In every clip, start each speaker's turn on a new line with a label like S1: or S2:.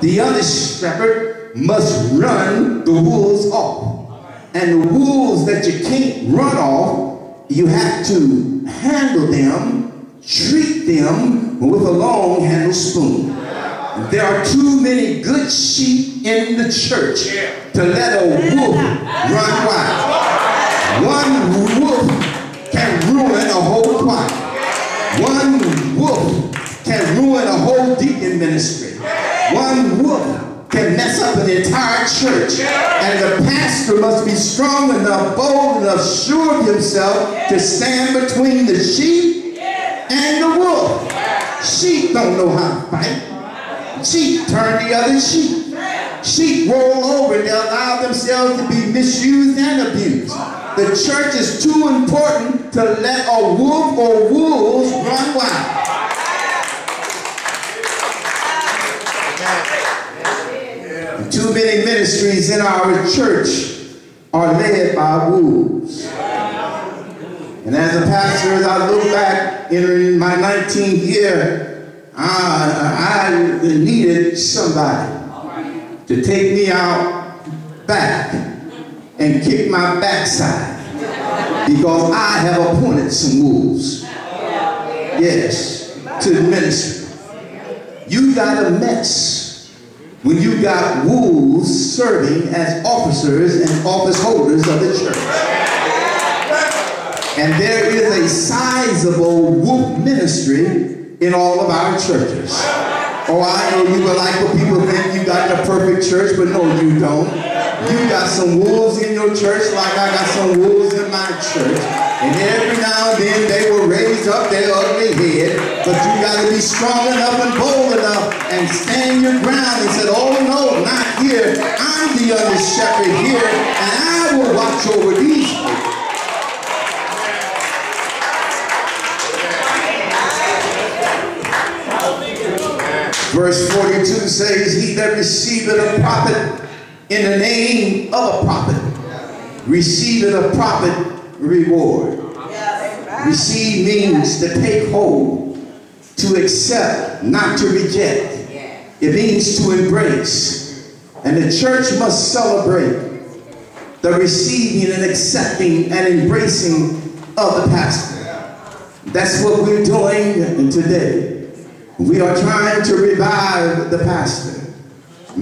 S1: The other shepherd must run the wolves off. And the wolves that you can't run off, you have to handle them, treat them with a long handled spoon. There are too many good sheep in the church to let a wolf run wild. One wolf can ruin a whole choir. One wolf can ruin a whole deacon ministry. One wolf can mess up an entire church. And the pastor must be strong enough, bold enough, sure of himself to stand between the sheep and the wolf. Sheep don't know how to fight. Sheep turn the other sheep. Sheep roll over and they allow themselves to be misused and abused. The church is too important to let a wolf or wolves run wild. Too many ministries in our church are led by wolves. And as a pastor, as I look back in my 19th year, I needed somebody to take me out back and kick my backside because I have appointed some wolves. Yes, to the ministry. You got a mess when you got wolves serving as officers and office holders of the church. And there is a sizable wolf ministry in all of our churches. Oh, I know you would like what people think you got the perfect church, but no, you don't. You got some wolves in your church like I got some wolves in my church. And every now and then they will raise up their ugly head, but you got to be strong enough and bold enough and stand your ground and say, oh no, not here. I'm the under shepherd here, and I will watch over these people. Verse 42 says, he that receiveth a prophet in the name of a prophet receiveth a prophet reward. Receive means to take hold, to accept, not to reject. It means to embrace. And the church must celebrate the receiving and accepting and embracing of the pastor. That's what we're doing today. We are trying to revive the pastor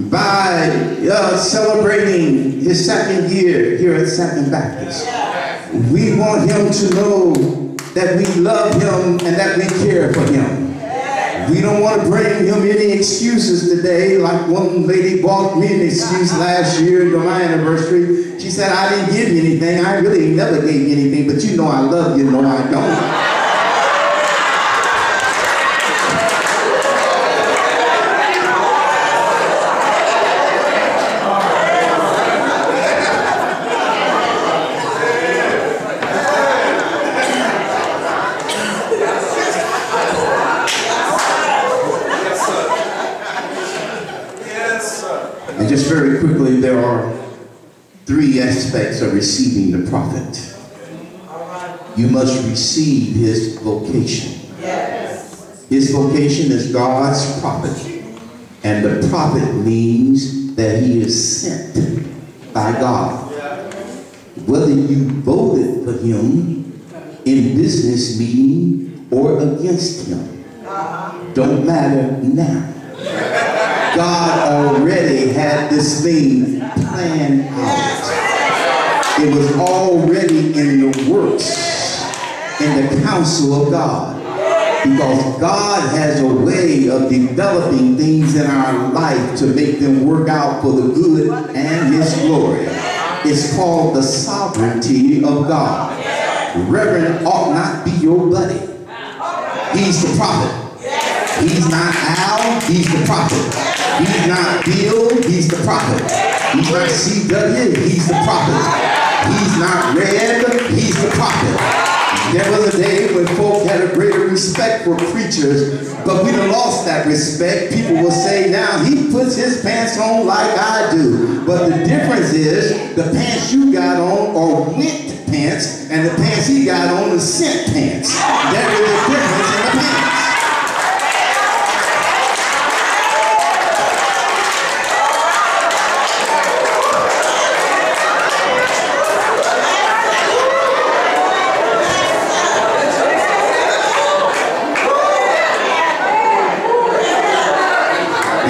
S1: by celebrating his second year here at Second Baptist. We want him to know that we love him and that we care for him. We don't want to bring him any excuses today, like one lady bought me an excuse last year on my anniversary. She said, I didn't give you anything. I really never gave you anything, but you know I love you. No, I don't. And just very quickly, there are three aspects of receiving the prophet. You must receive his vocation. His vocation is God's prophet. And the prophet means that he is sent by God. Whether you voted for him in business meeting or against him, don't matter now. God already had this thing planned out. It was already in the works, in the counsel of God. Because God has a way of developing things in our life to make them work out for the good and his glory. It's called the sovereignty of God. Reverend ought not be your buddy. He's the prophet. He's not Al, he's the prophet. He's not Bill, he's the prophet. He's not CW, he's the prophet. He's not Red, he's the prophet. There was a day when folk had a greater respect for preachers, but we done lost that respect. People will say now, he puts his pants on like I do. But the difference is, the pants you got on are went pants, and the pants he got on are scent pants. There is a difference in the pants.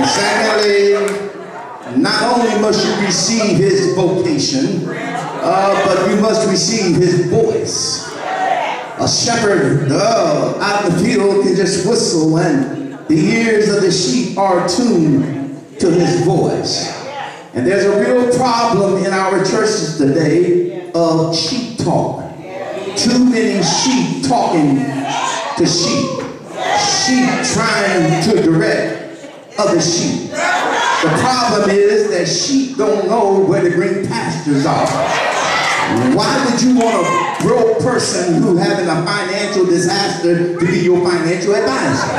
S1: Secondly, not only must you receive his vocation, but you must receive his voice. A shepherd out in the field can just whistle, and the ears of the sheep are tuned to his voice. And there's a real problem in our churches today of sheep talk. Too many sheep talking to sheep. Sheep trying to direct other sheep. The problem is that sheep don't know where the green pastures are. Why would you want a broke person who having a financial disaster to be your financial advisor?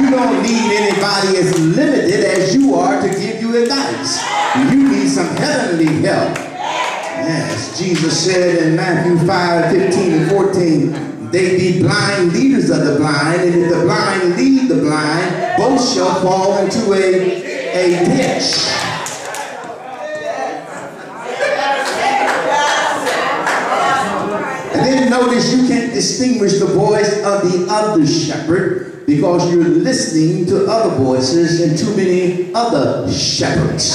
S1: You don't need anybody as limited as you are to give you advice. You need some heavenly help. Yes, Jesus said in Matthew 5:15 and 14, they be blind leaders of the blind, and if the blind lead the blind, both shall fall into a ditch. And then notice you can't distinguish the voice of the other shepherd because you're listening to other voices and too many other shepherds.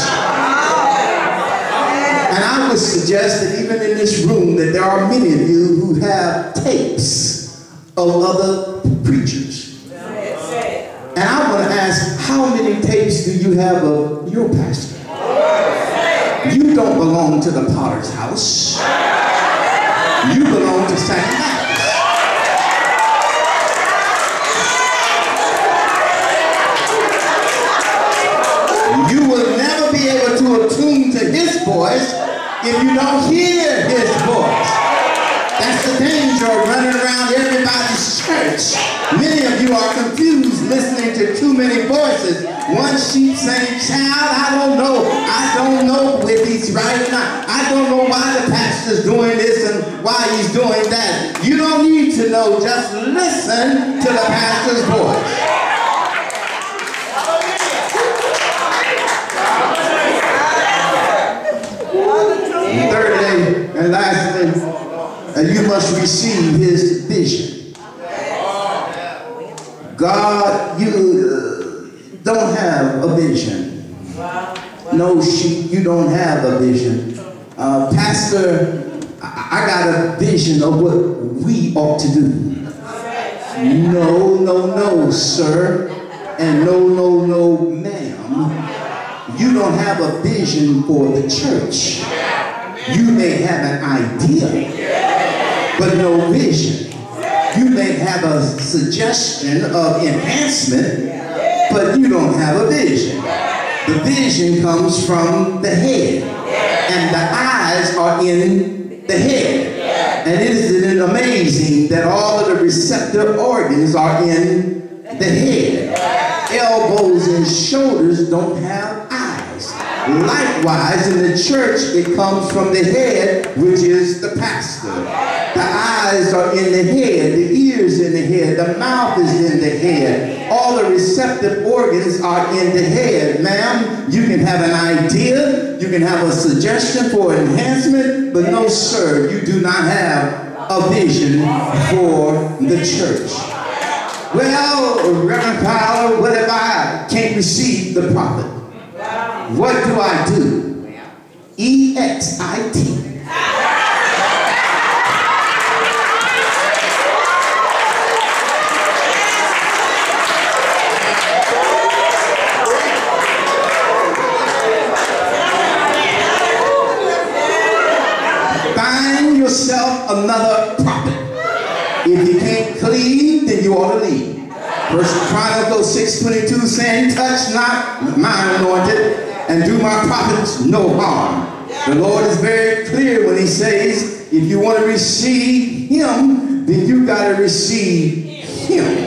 S1: And I would suggest that even in this room that there are many of you who have tapes of other preachers. And I want to ask, how many tapes do you have of your pastor? You don't belong to the Potter's house. You belong to St. Baptist. You will never be able to attune to his voice if you don't hear his voice. That's the danger of running around everybody's church. Many of you are confused listening to too many voices. One sheep saying, child, I don't know if he's right or not. I don't know why the pastor's doing this and why he's doing that. You don't need to know. Just listen to the pastor's voice. And thirdly and lastly, you must receive his vision. God, you don't have a vision. No sheep, you don't have a vision. Pastor, I got a vision of what we ought to do. No, sir. And no, ma'am. You don't have a vision for the church. You may have an idea, but no vision. You may have a suggestion of enhancement, but you don't have a vision. The vision comes from the head, and the eyes are in the head. And isn't it amazing that all of the receptive organs are in the head? Elbows and shoulders don't have eyes. Likewise, in the church, it comes from the head, which is the pastor. The eyes are in the head, the ears in the head, the mouth is in the head. All the receptive organs are in the head. Ma'am, you can have an idea, you can have a suggestion for enhancement, but no, sir, you do not have a vision for the church. Well, Reverend Pastoral, what if I can't receive the prophet? What do I do? EXIT. Find yourself another prophet. If you can't cleave, then you ought to leave. First Chronicles 6:22 saying, touch not my anointed, and do my prophets no harm. The Lord is very clear when he says, if you want to receive him, then you got to receive him.